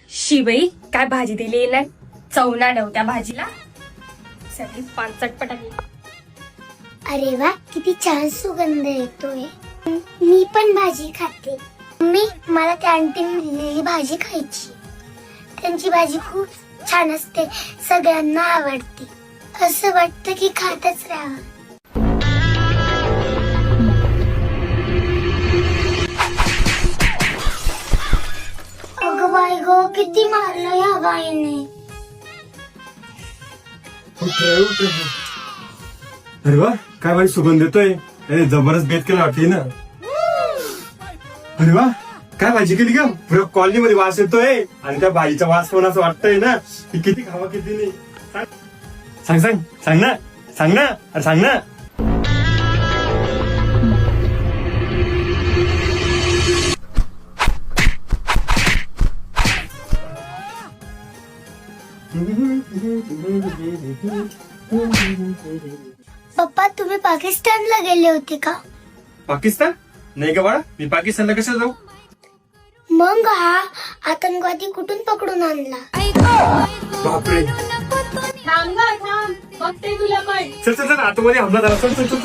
शिबाई काय भाजी दिली ना, चवना नव्हत्या भाजीला, सगळी पानसट पटाकी. अरे वा, किती छान सुगंध येतोय. मी पण भाजी खाते. मम्मी, मला त्या आंटीने दिलेली भाजी खायची. त्यांची भाजी खूप छान असते, सगळ्यांना आवडते. असं वाटतं की खातच राहावं. अगं बाई गो, किती मारलं या बाईने. अरे वा, काय भाई सुगंध येतोय. जबरदस्त बेत केला वाटते ना. अरे वा, काय भाजी केली का. पुऱ्या कॉलनी मध्ये वास येतोय. आणि त्या भाजीचा वास पण असं वाटतंय ना की किती खावा किती नाही. सांग सांग सांग ना, सांग ना, अरे सांग ना. पप्पा, तुम्ही पाकिस्तानला गेले होते का. पाकिस्तान नाही का बाळा, मी पाकिस्तानला कशाला जाऊ. मग हा आतंकवादी कुठून पकडून आणला. बापरे. बघते तुला पण. चल चल चल, आतमध्ये हमला झाला. चल चल चल.